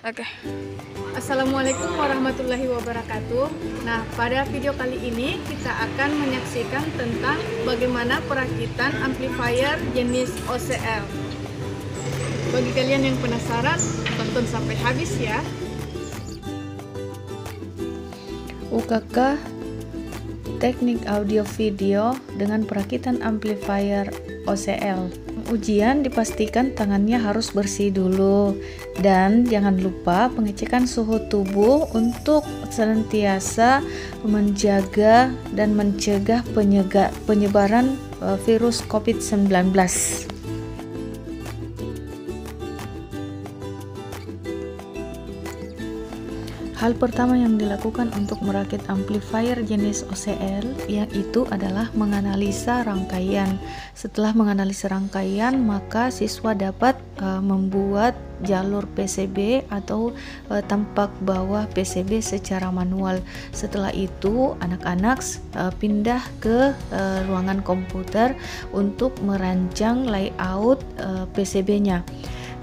Oke. Assalamualaikum warahmatullahi wabarakatuh. Nah, pada video kali ini kita akan menyaksikan tentang bagaimana perakitan amplifier jenis OCL. Bagi kalian yang penasaran, tonton sampai habis ya. UKK Teknik Audio Video dengan perakitan amplifier OCL. Ujian dipastikan tangannya harus bersih dulu, dan jangan lupa pengecekan suhu tubuh untuk senantiasa menjaga dan mencegah penyebaran virus COVID-19. Hal pertama yang dilakukan untuk merakit amplifier jenis OCL yaitu adalah menganalisa rangkaian. Setelah menganalisa rangkaian, maka siswa dapat membuat jalur PCB atau tampak bawah PCB secara manual. Setelah itu, anak-anak pindah ke ruangan komputer untuk merancang layout PCB-nya.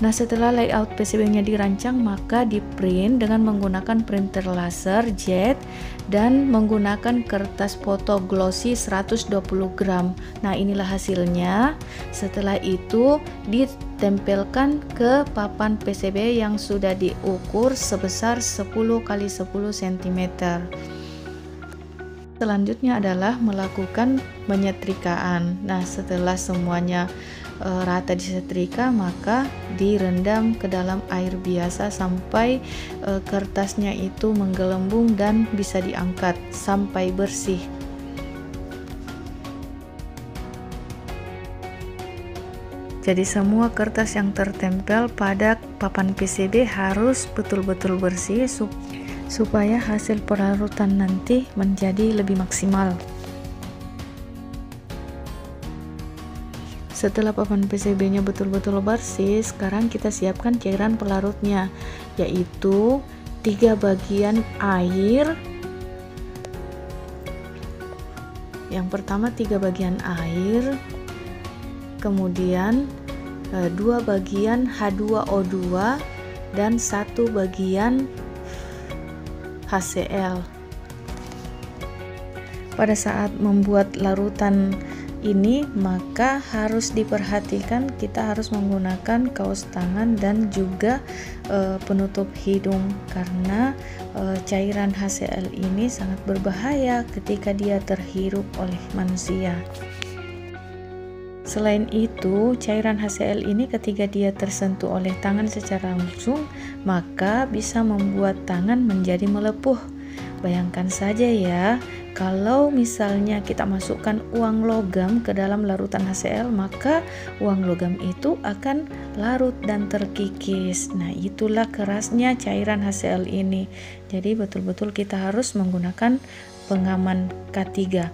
Nah, setelah layout PCB-nya dirancang, maka di-print dengan menggunakan printer laser jet dan menggunakan kertas foto glossy 120 gram. Nah, inilah hasilnya. Setelah itu ditempelkan ke papan PCB yang sudah diukur sebesar 10 x 10 cm. Selanjutnya adalah melakukan penyetrikaan. Nah, setelah semuanya rata disetrika, maka direndam ke dalam air biasa sampai kertasnya itu menggelembung dan bisa diangkat sampai bersih. Jadi semua kertas yang tertempel pada papan PCB harus betul-betul bersih supaya hasil pelarutan nanti menjadi lebih maksimal. Setelah papan PCB-nya betul-betul bersih, sekarang kita siapkan cairan pelarutnya, yaitu 3 bagian air. Yang pertama 3 bagian air, kemudian 2 bagian H2O2 dan 1 bagian HCl. Pada saat membuat larutan ini, maka harus diperhatikan kita harus menggunakan kaos tangan dan juga penutup hidung, karena cairan HCl ini sangat berbahaya ketika dia terhirup oleh manusia. Selain itu, cairan HCl ini ketika dia tersentuh oleh tangan secara langsung, maka bisa membuat tangan menjadi melepuh. Bayangkan saja ya, kalau misalnya kita masukkan uang logam ke dalam larutan HCl, maka uang logam itu akan larut dan terkikis. Nah, itulah kerasnya cairan HCl ini. Jadi betul-betul kita harus menggunakan pengaman K3.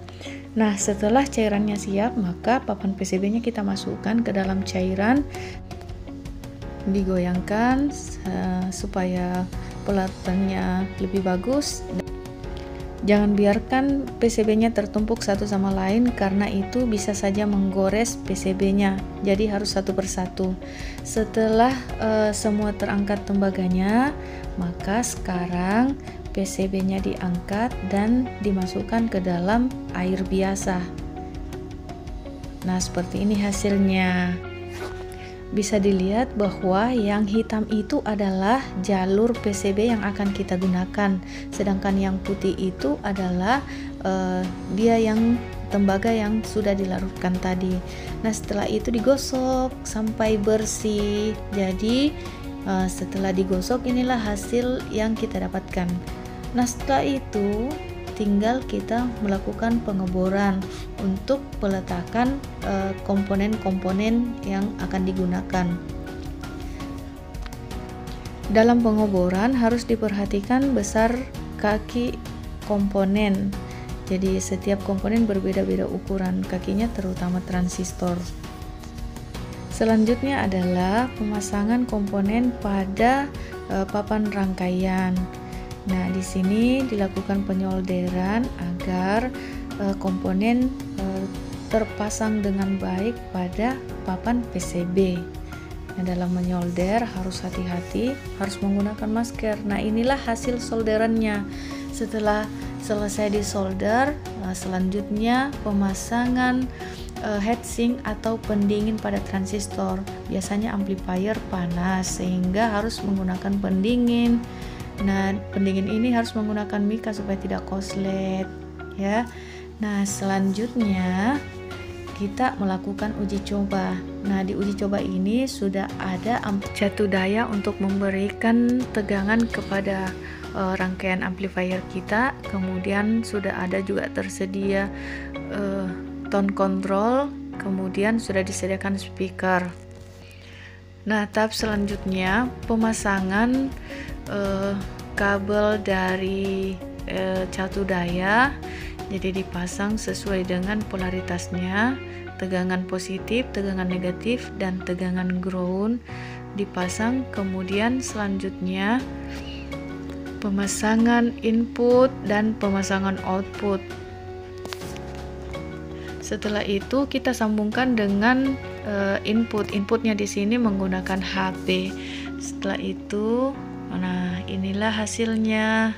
Nah, setelah cairannya siap, maka papan PCB-nya kita masukkan ke dalam cairan, digoyangkan supaya pelarutannya lebih bagus. Jangan biarkan PCB-nya tertumpuk satu sama lain, karena itu bisa saja menggores PCB-nya. Jadi harus satu persatu. Setelah semua terangkat tembaganya, maka sekarang PCB-nya diangkat dan dimasukkan ke dalam air biasa. Nah, seperti ini hasilnya. Bisa dilihat bahwa yang hitam itu adalah jalur PCB yang akan kita gunakan, sedangkan yang putih itu adalah dia yang tembaga yang sudah dilarutkan tadi. Nah, setelah itu digosok sampai bersih. Jadi setelah digosok, inilah hasil yang kita dapatkan. Nah, setelah itu tinggal kita melakukan pengeboran untuk peletakan komponen-komponen yang akan digunakan. Dalam pengeboran harus diperhatikan besar kaki komponen. Jadi setiap komponen berbeda-beda ukuran kakinya, terutama transistor. Selanjutnya adalah pemasangan komponen pada papan rangkaian. Nah, di sini dilakukan penyolderan agar komponen terpasang dengan baik pada papan PCB. Nah, dalam menyolder harus hati-hati, harus menggunakan masker. Nah, inilah hasil solderannya. Setelah selesai disolder, selanjutnya pemasangan heatsink atau pendingin pada transistor. Biasanya amplifier panas sehingga harus menggunakan pendingin. Nah, pendingin ini harus menggunakan mika supaya tidak korslet ya. Nah, selanjutnya kita melakukan uji coba. Nah, di uji coba ini sudah ada jatuh daya untuk memberikan tegangan kepada rangkaian amplifier kita. Kemudian sudah ada juga tersedia tone control, kemudian sudah disediakan speaker. Nah, tahap selanjutnya pemasangan kabel dari catu daya. Jadi dipasang sesuai dengan polaritasnya, tegangan positif, tegangan negatif, dan tegangan ground dipasang. Kemudian selanjutnya pemasangan input dan pemasangan output. Setelah itu kita sambungkan dengan inputnya di sini menggunakan HP. Setelah itu, nah inilah hasilnya.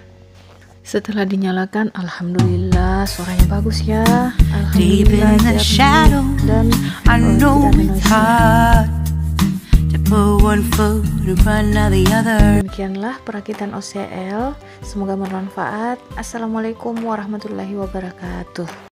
Setelah dinyalakan, alhamdulillah suaranya bagus ya. Alhamdulillah, dan demikianlah perakitan OCL. Semoga bermanfaat. Assalamualaikum warahmatullahi wabarakatuh.